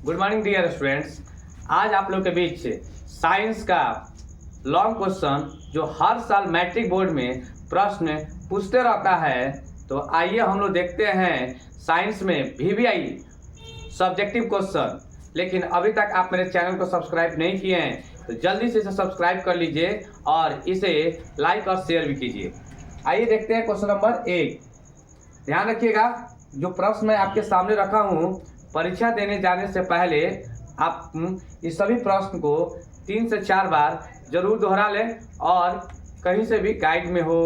Good morning dear students. आज आप लोग के बीच साइंस का लॉन्ग क्वेश्चन जो हर साल मैट्रिक बोर्ड में प्रश्न पूछते रहता है, तो आइए हम लोग देखते हैं साइंस में VVI सब्जेक्टिव क्वेश्चन। लेकिन अभी तक आप मेरे चैनल को सब्सक्राइब नहीं किए हैं तो जल्दी से इसे सब्सक्राइब कर लीजिए और इसे लाइक और शेयर भी कीजिए। आइए देखते हैं क्वेश्चन नंबर 1। ध्यान रखिएगा, जो प्रश्न मैं आपके सामने रखा हूँ, परीक्षा देने जाने से पहले आप इस सभी प्रश्न को 3 से 4 बार जरूर दोहरा लें और कहीं से भी गाइड में हो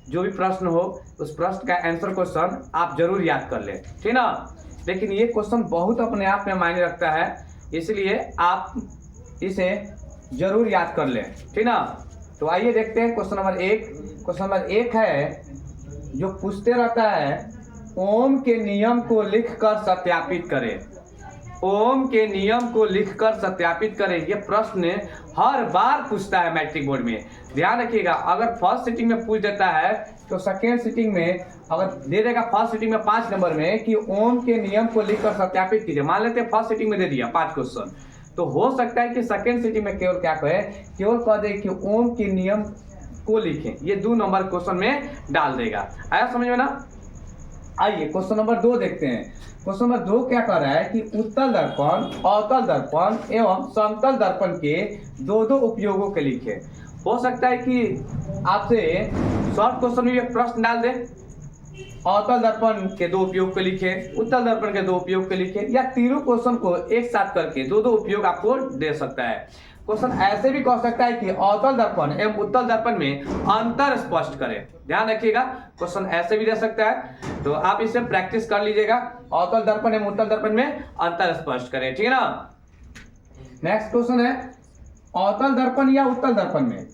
जो भी प्रश्न हो उस प्रश्न का आंसर क्वेश्चन आप जरूर याद कर लें, ठीक ना। लेकिन ये क्वेश्चन बहुत अपने आप में मायने रखता है, इसलिए आप इसे जरूर याद कर लें, ठीक ना। तो आइए देखते हैं क्वेश्चन नंबर 1। क्वेश्चन नंबर 1 है जो पूछते रहता है, ओम के नियम को लिखकर सत्यापित करें। ओम के नियम को लिखकर सत्यापित करें, ये प्रश्न हर बार पूछता है मैट्रिक बोर्ड में। ध्यान रखिएगा, अगर फर्स्ट सिटिंग में पूछ देता है तो सेकेंड सिटिंग में अगर दे देगा, फर्स्ट सिटिंग में 5 नंबर में कि ओम के नियम को लिखकर सत्यापित कीजिए। मान लेते हैं फर्स्ट सिटिंग में दे दिया 5 क्वेश्चन, तो हो सकता है कि सेकेंड सिटिंग में केवल क्या कहे, केवल कह दे कि ओम के नियम को लिखें। ये 2 नंबर क्वेश्चन में डाल देगा। आया समझ में ना। आइए क्वेश्चन नंबर 2 देखते हैं। क्वेश्चन नंबर 2 क्या कर रहा है कि उत्तल दर्पण, अवतल दर्पण एवं समतल दर्पण के दो उपयोगों के लिखे। हो सकता है कि आपसे शॉर्ट क्वेश्चन में ये प्रश्न डाल दे, अवतल दर्पण के 2 उपयोग के लिखे, उत्तल दर्पण के 2 उपयोग के लिखे, या तीनों क्वेश्चन को एक साथ करके 2 उपयोग आपको दे सकता है। क्वेश्चन ऐसे भी कह सकता है कि अवतल दर्पण एवं उत्तल दर्पण में अंतर स्पष्ट करें। ध्यान रखिएगा, क्वेश्चन ऐसे भी दे सकता है, तो आप इसे प्रैक्टिस कर लीजिएगा। अवतल दर्पण एवं उत्तल दर्पण में अंतर स्पष्ट करें, ठीक है ना। नेक्स्ट क्वेश्चन है, अवतल दर्पण या उत्तल दर्पण में,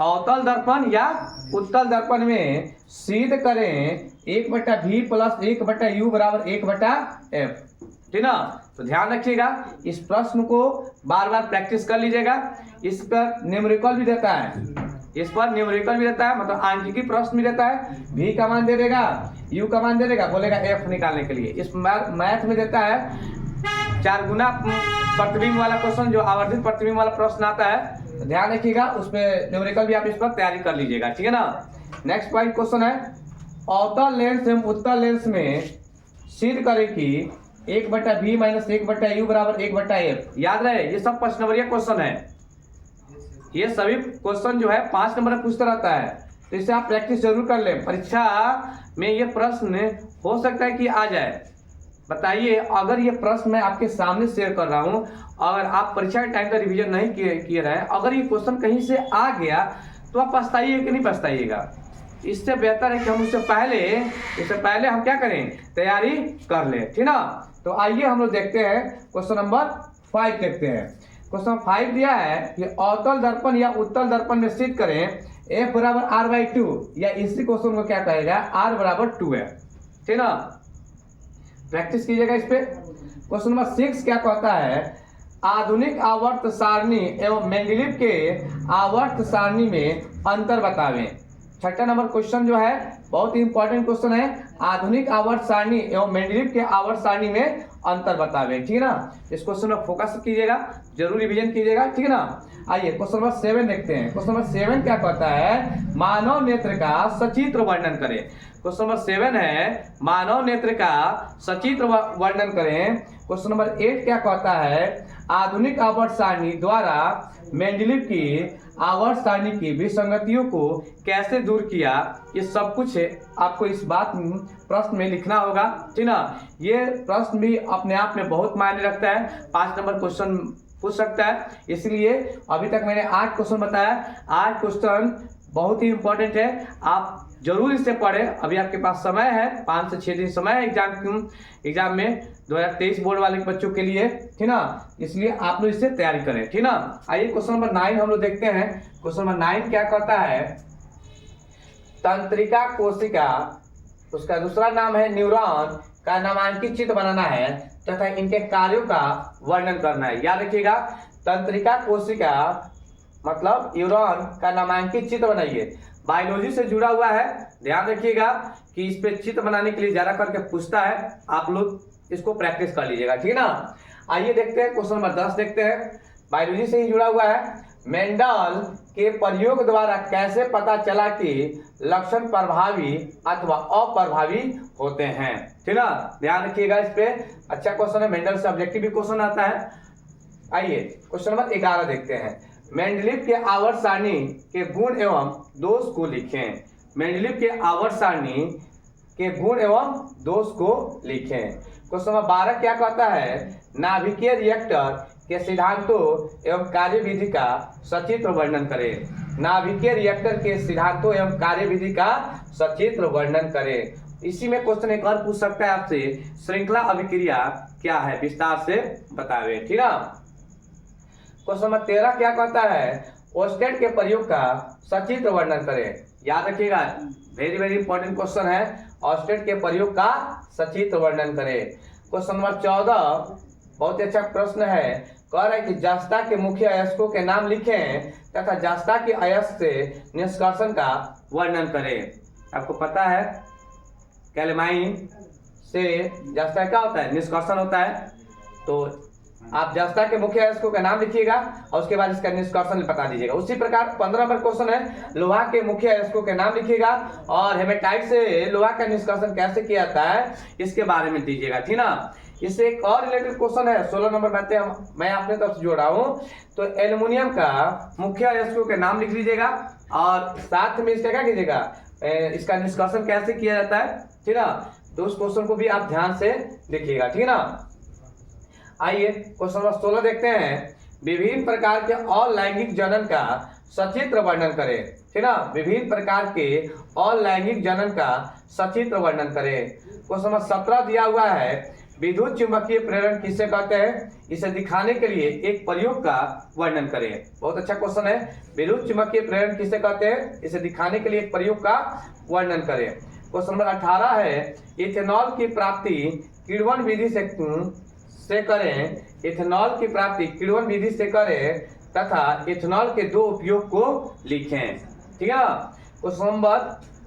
अवतल दर्पण या उत्तल दर्पण में सिद्ध करें 1/v + 1/u = 1/f, ठीक ना। तो ध्यान रखिएगा, इस प्रश्न को बार बार प्रैक्टिस कर लीजिएगा। इस पर न्यूमेरिकल भी देता है, इस पर न्यूमेरिकल भी देता है, मतलब आंकिकी प्रश्न भी देता है। v का मान दे देगा, u का मान दे देगा, बोलेगा f निकालने के लिए। इस मैथ में देता है 4 गुना प्रतिबिंब वाला क्वेश्चन, जो आवर्धित प्रतिबिंब वाला प्रश्न आता है। तो ध्यान रखिएगा, उसमें न्यूमेरिकल भी आप इस पर तैयारी कर लीजिएगा, ठीक है ना। नेक्स्ट पॉइंट क्वेश्चन है, अवतल लेंस एवं उत्तल लेंस में सिद्ध करें कि 1/v - 1/u = 1/f। याद रहे, ये सब 5 नंबरिया क्वेश्चन है। ये सभी क्वेश्चन जो है 5 नंबर पूछता रहता है, तो इसे आप प्रैक्टिस जरूर कर लें। परीक्षा में ये प्रश्न हो सकता है कि आ जाए। बताइए, अगर ये प्रश्न मैं आपके सामने शेयर कर रहा हूं, अगर आप परीक्षा के टाइम का रिवीजन नहीं किए रहे, अगर ये क्वेश्चन कहीं से आ गया तो आप पछताइए कि नहीं पछताइएगा। इससे बेहतर है कि हम इससे पहले हम क्या करें, तैयारी कर लें, ठीक ना। तो आइए हम लोग देखते हैं क्वेश्चन नंबर 5 देखते हैं। क्वेश्चन 5 दिया है कि अवतल दर्पण या उत्तल दर्पण में सिद्ध करें f = r/2, या इसी क्वेश्चन को क्या कहेगा, r = 2f, ठीक ना। प्रैक्टिस कीजिएगा इस पे। क्वेश्चन नंबर 6 क्या कहता है, आधुनिक आवर्त सारणी एवं मेंडलीव के आवर्त सारणी में अंतर बतावें। 6ठा नंबर क्वेश्चन जो है बहुत ही इंपॉर्टेंट क्वेश्चन है, आधुनिक आवर्त सारणी एवं मेंडलीव के आवर्त सारणी में अंतर बतावें, ठीक है ना। इस क्वेश्चन में फोकस कीजिएगा, जरूर रिवीजन कीजिएगा, ठीक है ना। आइए क्वेश्चन नंबर 7 देखते हैं। क्वेश्चन नंबर 7 क्या कहता है, मानव नेत्र का सचित्र वर्णन करें। क्वेश्चन नंबर 7 है, मानव नेत्र का सचित्र वर्णन करें। क्वेश्चन नंबर 8 क्या कहता है, आधुनिक आवर्त सारणी द्वारा मेंडलीव की आवर्त सारणी की विसंगतियों को कैसे दूर किया। ये सब कुछ आपको इस बात प्रश्न में लिखना होगा, ठीक ना। ये प्रश्न भी अपने आप में बहुत मायने रखता है, 5 नंबर क्वेश्चन पूछ सकता है। इसलिए अभी तक मैंने 8 क्वेश्चन बताया। 8 क्वेश्चन बहुत ही इंपॉर्टेंट है, आप जरूर इसे पढ़ें। अभी आपके पास समय है, 5 से 6 दिन समय है एग्जाम में 2023 बोर्ड वाले बच्चों के लिए, ठीक ना। इसलिए आप लोग इससे तैयारी करें, ठीक ना। आइए क्वेश्चन नंबर 9 हम लोग देखते हैं। क्वेश्चन नंबर 9 क्या कहता है, तंत्रिका कोशिका, उसका दूसरा नाम है न्यूरॉन का नामांकित चित्र बनाना है तथा इनके कार्यों का वर्णन करना है। याद रखिएगा, तंत्रिका कोशिका मतलब न्यूरॉन का नामांकित चित्र बनाइए। बायोलॉजी से जुड़ा हुआ है, ध्यान रखिएगा कि इस पे चित्र बनाने के लिए ज्यादा करके पूछता है। आप लोग इसको प्रैक्टिस कर लीजिएगा, ठीक है ना। आइए देखते हैं क्वेश्चन नंबर 10 देखते हैं, बायोलॉजी से ही जुड़ा हुआ है। मेंडल के प्रयोग द्वारा कैसे पता चला कि लक्षण प्रभावी अथवा अप्रभावी होते हैं, ठीक ना। ध्यान रखिएगा इस पे, अच्छा क्वेश्चन है, मेंडल से ऑब्जेक्टिव भी क्वेश्चन आता है। आइए क्वेश्चन नंबर 11 देखते हैं। मेंडलीव के आवर्त सारणी के गुण एवं दोष को लिखें। मेंडलीव के आवर्त सारणी के गुण एवं दोष को लिखें। क्वेश्चन नंबर 12 क्या कहता है, नाभिकीय रिएक्टर के सिद्धांतों एवं कार्यविधि का सचित्र वर्णन करें। नाभिकीय रिएक्टर के सिद्धांतों एवं कार्यविधि का सचित्र वर्णन करें। इसी में क्वेश्चन एक और पूछ सकता है आपसे, श्रृंखला अभिक्रिया क्या है, विस्तार से बतावे, ठीक है। क्वेश्चन नंबर 13 क्या कहता है, ओस्टेट के प्रयोग का सचित्र वर्णन करें। याद रखिएगा, वेरी वेरी इंपॉर्टेंट क्वेश्चन है, ओस्टेट के प्रयोग का सचित्र वर्णन करें। क्वेश्चन नंबर 14 बहुत अच्छा प्रश्न है, कह रहा है कि जस्ता के मुख्य अयस्कों के नाम लिखें तथा जस्ता के अयस्क से निष्कर्षण का वर्णन करें। आपको पता है कैलेमाइन से जस्ता क्या होता है, निष्कर्षण होता है। तो आप जस्ता के मुख्य अयस्कों का नाम लिखिएगा और उसके बाद इसका निष्कर्षण बता दीजिएगा। उसी प्रकार 15 नंबर क्वेश्चन है, लोहा के मुख्य अयस्कों के नाम लिखिएगा और हेमेटाइट से लोहा का निष्कर्षण कैसे किया जाता है इसके बारे में दीजिएगा, ठीक ना। इससे एक और रिलेटेड क्वेश्चन है, 16 नंबर मैं अपने तरफ से जोड़ रहा हूँ। तो एल्युमिनियम का मुख्य अयस्कों के नाम लिख लीजिएगा और साथ में इसका क्या कीजिएगा, इसका निष्कर्षण कैसे किया जाता है, ठीक ना। तो उस क्वेश्चन को भी आप ध्यान से देखिएगा, ठीक है ना। आइए क्वेश्चन नंबर 16 देखते हैं, विभिन्न प्रकार के अलैंगिक जनन का सचित्र वर्णन करें, ठीक ना। विभिन्न प्रकार के अलैंगिक जनन का सचित्र वर्णन करें। क्वेश्चन नंबर 17 दिया हुआ है, विद्युत चुंबकीय प्रेरण किसे कहते हैं, इसे दिखाने के लिए एक प्रयोग का वर्णन करें। बहुत अच्छा क्वेश्चन है, विद्युत चुंबकीय प्रेरण किसे कहते हैं, इसे दिखाने के लिए एक प्रयोग का वर्णन करें। क्वेश्चन नंबर 18 है, इथेनॉल की प्राप्ति किण्वन विधि से करें। इथेनॉल की प्राप्ति किण्वन विधि से करें तथा इथेनॉल के दो उपयोग को लिखें, ठीक है। क्वेश्चन नंबर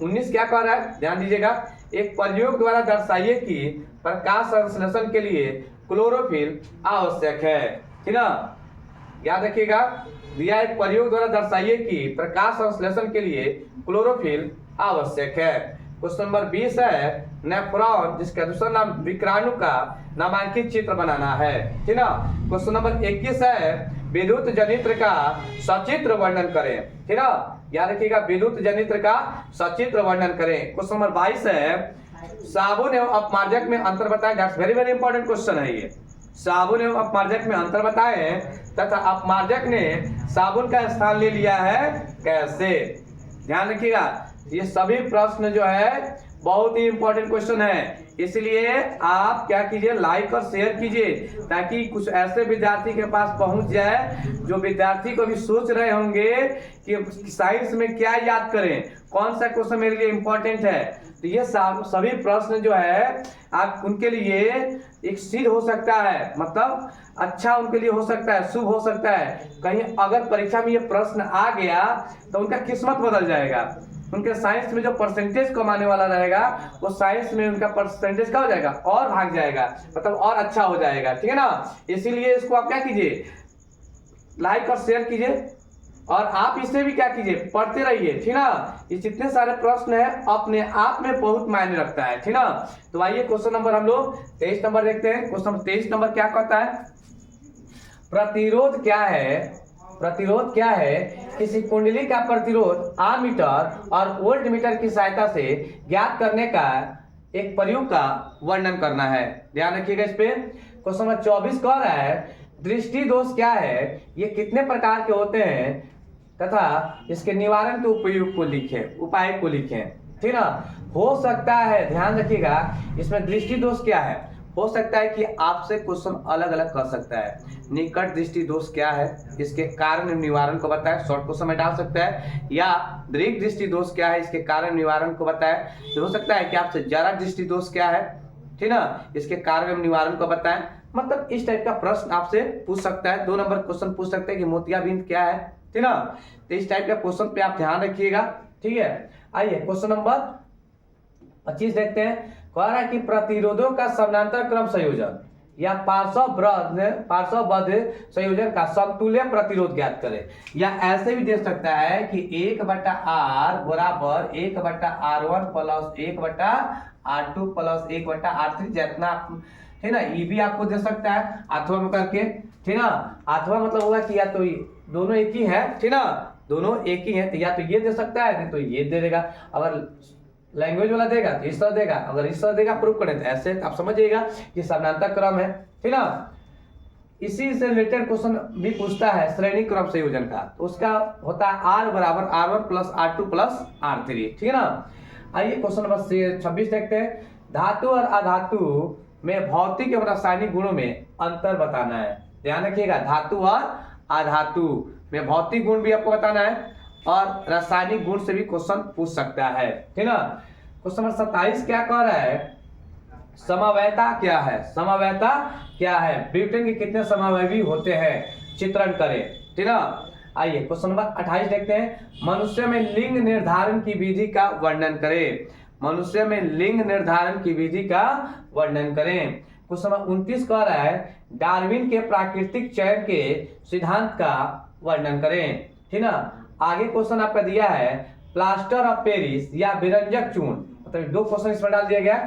19 क्या कह रहा है, ध्यान दीजिएगा, एक प्रयोग द्वारा दर्शाइए कि प्रकाश संश्लेषण के लिए क्लोरोफिल आवश्यक है, ठीक ना। याद रखिएगा, दिया एक प्रयोग द्वारा दर्शाइए कि प्रकाश संश्लेषण के लिए क्लोरोफिल आवश्यक है। क्वेश्चन नंबर 20 है, नेफ्रॉन जिसका दूसरा नाम विक्राणु का नामांकित चित्र बनाना है, ठीक ना। क्वेश्चन नंबर 21 है, विद्युत जनित्र का सचित्र वर्णन करें, ठीक ना। याद रखिएगा, विद्युत जनित्र का सचित्र वर्णन करें। क्वेश्चन नंबर 22 है, साबुन एवं अपमार्जक में अंतर बताएं। That's very very important question है ये। साबुन एवं अपमार्जक में अंतर बताएं तथा अपमार्जक ने साबुन का स्थान ले लिया है कैसे। ध्यान रखिएगा, ये सभी प्रश्न जो है बहुत ही इंपॉर्टेंट क्वेश्चन है, इसलिए आप क्या कीजिए, लाइक और शेयर कीजिए ताकि कुछ ऐसे विद्यार्थी के पास पहुंच जाए जो विद्यार्थी को भी सोच रहे होंगे कि साइंस में क्या याद करें, कौन सा क्वेश्चन मेरे लिए इंपॉर्टेंट है। तो ये सभी प्रश्न जो है आप उनके लिए एक सीध हो सकता है, मतलब अच्छा उनके लिए हो सकता है, शुभ हो सकता है। कहीं अगर परीक्षा में ये प्रश्न आ गया तो उनका किस्मत बदल जाएगा। उनके साइंस में जो परसेंटेज कमाने वाला रहेगा वो साइंस में उनका परसेंटेज क्या हो जाएगा, और भाग जाएगा, मतलब और अच्छा हो जाएगा, ठीक है ना। इसीलिए इसको आप क्या कीजिए, लाइक और शेयर कीजिए और आप इससे भी क्या कीजिए, पढ़ते रहिए, ठीक ना। ये जितने सारे प्रश्न है अपने आप में बहुत मायने रखता है, ठीक ना। तो आइए क्वेश्चन नंबर हम लोग 23 नंबर देखते हैं। क्वेश्चन नंबर 23 नंबर क्या कहता है, प्रतिरोध क्या है, प्रतिरोध क्या है, किसी कुंडली का प्रतिरोध आमीटर और वोल्ट मीटर की सहायता से ज्ञात करने का एक प्रयोग का वर्णन करना है। ध्यान रखिएगा इस पे। क्वेश्चन नंबर 24 कह रहा है, दृष्टि दोष क्या है, ये कितने प्रकार के होते हैं तथा इसके निवारण के उपयोग को लिखें, उपाय को लिखें, ठीक ना। हो सकता है, ध्यान रखिएगा, इसमें दृष्टि दोष क्या है, हो सकता है कि आपसे क्वेश्चन अलग अलग कर सकता है। निकट दृष्टि दोष क्या है, इसके कारण निवारण को बताएं, शॉर्ट क्वेश्चन में डाल सकता है। या दीर्घ दृष्टि दोष क्या है, इसके कारण निवारण को बताएं। तो हो सकता है कि आपसे जरा दृष्टि दोष क्या है, ठीक ना, इसके कारण एवं निवारण को बताएं। मतलब इस टाइप का प्रश्न आपसे पूछ सकता है। 2 नंबर क्वेश्चन पूछ सकते हैं कि मोतियाबिंद क्या है, ठीक ना। तो इस टाइप का क्वेश्चन पे आप ध्यान रखिएगा, ठीक है। आइए क्वेश्चन नंबर 25 देखते हैं, कह रहा है कि प्रतिरोधों का समानांतर क्रम संयोजन या पार्श्वबद्ध संयोजन का समतुल्य प्रतिरोध ज्ञात करें। या ऐसे भी दे सकता है कि 1/r बराबर 1/r1 plus 1/r2 plus 1/r3 जितना है ना, ये भी आपको दे सकता है अथवा में करके, ठीक ना। अथवा मतलब होगा कि या तो दोनों एक ही है, ठीक ना, दोनों एक ही है, तो या तो ये दे सकता है नहीं तो ये दे देगा। अगर लैंग्वेज वाला देगा तो इस तरह देगा, अगर इस तरह देगा प्रूफ करें तो ऐसे आप समझिएगा कि समानांतर क्रम है, ठीक ना। इसी से रिलेटेड क्वेश्चन भी पूछता है श्रेणी क्रम संयोजन का, तो उसका होता है r बराबर r1 plus r2 plus r3, ठीक है ना। आइए क्वेश्चन नंबर 26 देखते हैं। धातु और अधातु में भौतिक एवं रासायनिक गुणों में अंतर बताना है। ध्यान रखिएगा, धातु और अधातु में भौतिक गुण भी आपको बताना है और रासायनिक गुण से भी क्वेश्चन पूछ सकता है, ठीक ना। क्वेश्चन नंबर 27 क्या कह रहा है, समवायता क्या है। समवायता क्या है, ब्यूटेन के कितने समवायवी होते हैं, चित्रण करें, ठीक ना। आइए क्वेश्चन नंबर 28 देखते हैं। मनुष्य में लिंग निर्धारण की विधि का वर्णन करें। मनुष्य में लिंग निर्धारण की विधि का वर्णन करें। क्वेश्चन नंबर 29 कह रहा है डार्विन के प्राकृतिक चयन के सिद्धांत का वर्णन करें, ठीक ना। आगे क्वेश्चन आपका दिया है प्लास्टर ऑफ पेरिस या विरंजक चूर्ण, मतलब 2 क्वेश्चन इसमें डाल दिया गया,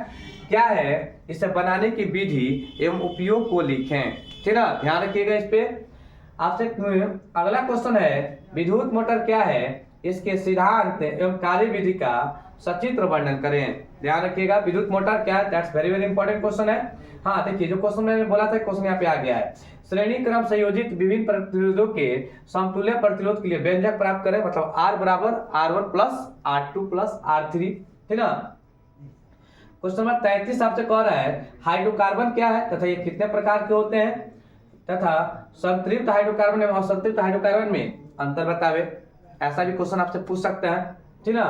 क्या है, इसे बनाने की विधि एवं उपयोग को लिखें, ठीक ना। ध्यान रखिएगा इस पे। आपसे अगला क्वेश्चन है विद्युत मोटर क्या है, इसके सिद्धांत एवं कार्य विधि का सचित्र वर्णन करें। ध्यान रखिएगा विद्युत मोटर क्या है, that's very very important question है। हाँ देखिए जो क्वेश्चन मैंने बोला था क्वेश्चन यहाँ पे आ गया है। श्रेणी क्रम संयोजित विभिन्न प्रतिरोधों के समतुल्य प्रतिरोध के लिए व्यंजक प्राप्त करें, मतलब r बराबर r1 plus r2 plus r3, ठीक ना। क्वेश्चन नंबर 33 आपसे कह रहा है हाइड्रोकार्बन क्या है तथा ये कितने प्रकार के होते हैं तथा संतृप्त हाइड्रोकार्बन एवं असंतृप्त हाइड्रोकार्बन में अंतर बतावे। ऐसा भी क्वेश्चन आपसे पूछ सकते हैं, ठीक ना।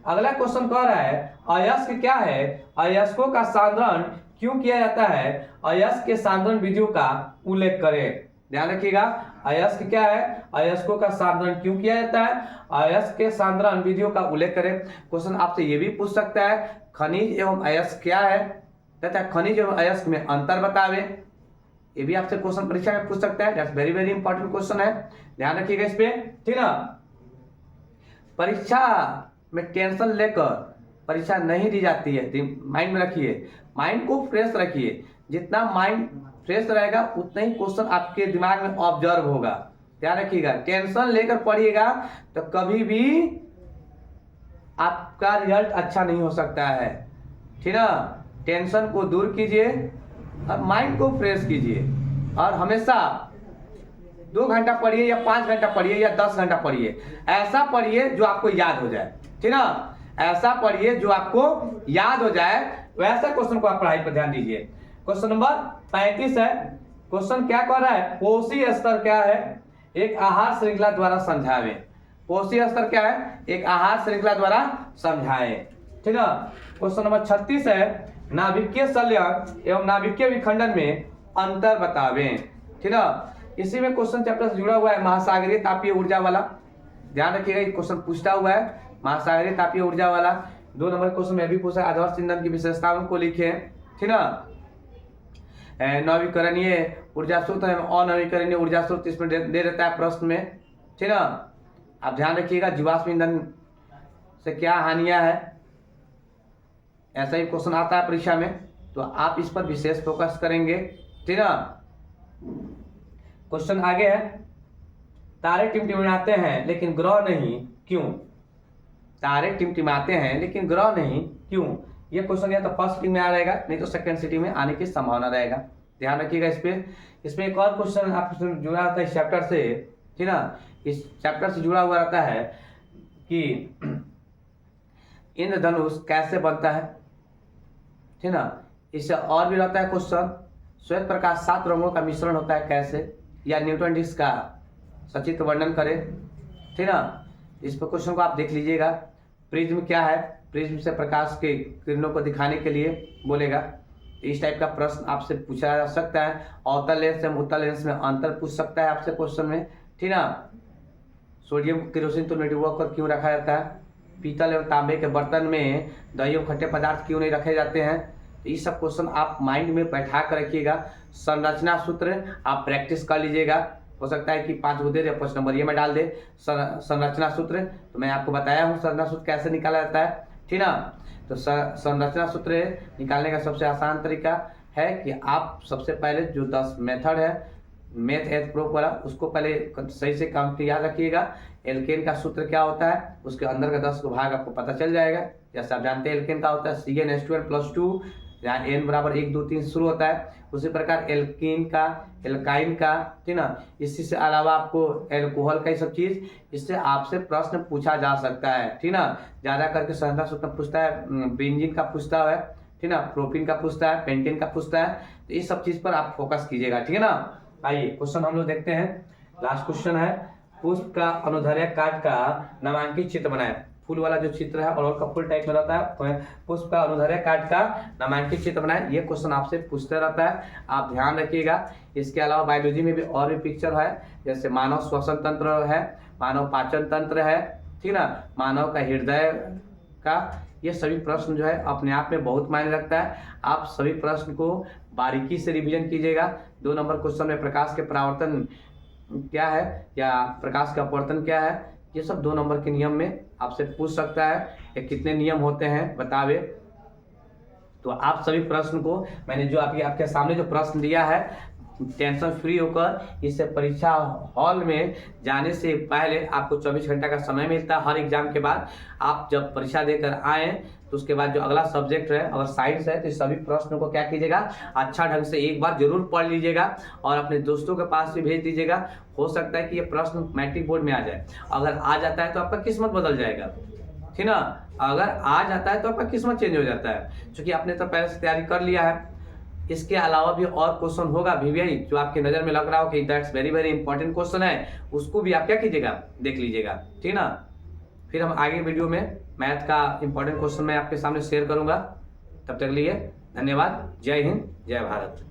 अगला क्वेश्चन कह रहा है अयस्क क्या है, अयस्कों का सांद्रण क्यों किया जाता है, अयस्क के सांद्रण विधियों का उल्लेख करें। ध्यान रखिएगा अयस्क क्या है, अयस्कों का सांद्रण क्यों किया जाता है, अयस्क के सांद्रण विधियों का उल्लेख करें। क्वेश्चन आपसे ये भी पूछ सकता है खनिज एवं अयस्क क्या है तथा खनिज एवं अयस्क में अंतर बतावे। ये भी आपसे क्वेश्चन परीक्षा में पूछ सकता है, that's very very important question है, ध्यान रखिएगा इस पे, ठीक ना। परीक्षा में टेंशन लेकर परीक्षा नहीं दी जाती है, माइंड में रखिए, माइंड को फ्रेश रखिए। जितना माइंड फ्रेश रहेगा उतना ही क्वेश्चन आपके दिमाग में ऑब्जर्व होगा। ध्यान रखिएगा टेंशन लेकर पढ़िएगा तो कभी भी आपका रिजल्ट अच्छा नहीं हो सकता है, ठीक ना। टेंशन को दूर कीजिए और माइंड को फ्रेश कीजिए और हमेशा 2 घंटा पढ़िए या 5 घंटा पढ़िए या 10 घंटा पढ़िए, ऐसा पढ़िए जो आपको याद हो जाए, ठीक ना। ऐसा पढ़िए जो आपको याद हो जाए, वैसा क्वेश्चन को आप पढ़ाई पर ध्यान दीजिए। क्वेश्चन नंबर 35 है। क्वेश्चन क्या कह रहा है कोशी स्तर क्या है, एक आहार श्रृंखला द्वारा समझावे। कोशी स्तर क्या है, एक आहार श्रृंखला द्वारा समझाए, ठीक ना। क्वेश्चन नंबर 36 है नाभिकीय संलयन एवं नाभिकीय विखंडन में अंतर बतावे, ठीक ना। इसी में क्वेश्चन चैप्टर से जुड़ा हुआ है महासागरीय तापीय ऊर्जा वाला, ध्यान रखिएगा ये क्वेश्चन पूछता हुआ है महासागरीय तापीय ऊर्जा वाला। 2 नंबर क्वेश्चन में भी पूछा आदर्श ईंधन की विशेषताओं को लिखे, ठीक ना। नवीकरणीय ऊर्जा स्रोत एवं अनवीकरणीय ऊर्जा स्रोत इसमें दे देता है प्रश्न में, ठीक ना। आप ध्यान रखिएगा जीवाश्म ईंधन से क्या हानियां है, ऐसा ही क्वेश्चन आता है परीक्षा में, तो आप इस पर विशेष फोकस करेंगे, ठीक ना। क्वेश्चन आगे है तारे टिमटिमाते हैं लेकिन ग्रह नहीं क्यों। तारे टिमटिमाते हैं लेकिन ग्रह नहीं क्यों, ये क्वेश्चन या तो फर्स्ट सिटिंग में आ रहेगा नहीं तो सेकंड सिटिंग में आने की संभावना रहेगा, ध्यान रखिएगा इस पे। इसमें एक और क्वेश्चन आपसे जुड़ा रहता है इस चैप्टर से, ठीक ना। इस चैप्टर से जुड़ा हुआ रहता है कि इंद्रधनुष कैसे बनता है, ठीक ना। इससे और भी रहता है क्वेश्चन श्वेत प्रकाश 7 रंगों का मिश्रण होता है कैसे, या न्यूटन डिस्क का सचित्र वर्णन करें, ठीक ना। इस पर क्वेश्चन को आप देख लीजिएगा। प्रिज्म क्या है, प्रिज्म से प्रकाश के किरणों को दिखाने के लिए बोलेगा। इस टाइप का प्रश्न आपसे पूछा जा सकता है। अवतल लेंस एवं उत्तल लेंस में अंतर पूछ सकता है आपसे क्वेश्चन में, ठीक ना। सोडियम को केरोसिन तो नेटिवर्क पर क्यों रखा जाता है, पीतल एवं तांबे के बर्तन में दही और खट्टे पदार्थ क्यों नहीं रखे जाते हैं? तो ये सब क्वेश्चन आप माइंड में बैठा कर रखिएगा। संरचना सूत्र आप प्रैक्टिस कर लीजिएगा, हो सकता है कि 5 को दे दे, 5 नंबर ये में डाल दे संरचना सूत्र। तो मैं आपको बताया हूँ संरचना सूत्र कैसे निकाला जाता है, ठीक ना। तो संरचना सूत्र निकालने का सबसे आसान तरीका है कि आप सबसे पहले जो 10 मेथड है मेथ एथ प्रूफ वाला, उसको पहले सही से काम के याद रखिएगा। एल्केन का सूत्र क्या होता है, उसके अंदर का 10 को भाग आपको पता चल जाएगा। जैसे आप जानते हैं एल्केन का होता है CnH2n+2, जहाँ n बराबर 1 2 3 शुरू होता है। उसी प्रकार एल्कीन का, एल्काइन का, ठीक ना। इसी से अलावा आपको एल्कोहल का, ये सब चीज इससे आपसे प्रश्न पूछा जा सकता है, ठीक ना। ज्यादा करके संरचना सूत्र पूछता है, बेंजीन का पूछता है, ठीक ना, प्रोपीन का पूछता है, पेंटेन का पूछता है। तो इस सब चीज पर आप फोकस कीजिएगा, ठीक है ना। आइए क्वेश्चन हम लोग देखते हैं। लास्ट क्वेश्चन है, पुष्प का अनुदैर्ध्य काट का नामांकित चित्र बनाए। फूल वाला जो चित्र है और का फुल टाइप में रहता है, पुष्प का अनुदैर्ध्य काट का नामांकित चित्र बनाए। ये क्वेश्चन आपसे पूछते रहता है, आप ध्यान रखिएगा। इसके अलावा बायोलॉजी में भी और भी पिक्चर है, जैसे मानव श्वसन तंत्र है, मानव पाचन तंत्र है, ठीक ना, मानव का हृदय का। ये सभी प्रश्न जो है अपने आप में बहुत मायने रखता है। आप सभी प्रश्न को बारीकी से रिवीजन कीजिएगा। 2 नंबर क्वेश्चन में प्रकाश के परावर्तन क्या है या प्रकाश का अपवर्तन क्या है, ये सब 2 नंबर के नियम में आपसे पूछ सकता है। ये कितने नियम होते हैं बतावे। तो आप सभी प्रश्न को मैंने जो आपके सामने जो प्रश्न दिया है, टेंशन फ्री होकर इससे परीक्षा हॉल में जाने से पहले आपको 24 घंटा का समय मिलता है। हर एग्जाम के बाद आप जब परीक्षा देकर आए तो उसके बाद जो अगला सब्जेक्ट है, अगर साइंस है, तो सभी प्रश्नों को क्या कीजिएगा, अच्छा ढंग से एक बार जरूर पढ़ लीजिएगा और अपने दोस्तों के पास भी भेज दीजिएगा। हो सकता है कि ये प्रश्न मैट्रिक बोर्ड में आ जाए। अगर आ जाता है तो आपका किस्मत बदल जाएगा, ठीक ना। अगर आ जाता है तो आपका किस्मत चेंज हो जाता है, क्योंकि आपने तो पहले से तैयारी कर लिया है। इसके अलावा भी और क्वेश्चन होगा VVI जो आपकी नज़र में लग रहा हो कि that's very very important question है, उसको भी आप क्या कीजिएगा, देख लीजिएगा, ठीक ना। फिर हम आगे वीडियो में मैथ का इंपॉर्टेंट क्वेश्चन मैं आपके सामने शेयर करूंगा। तब तक के लिए धन्यवाद। जय हिंद, जय भारत।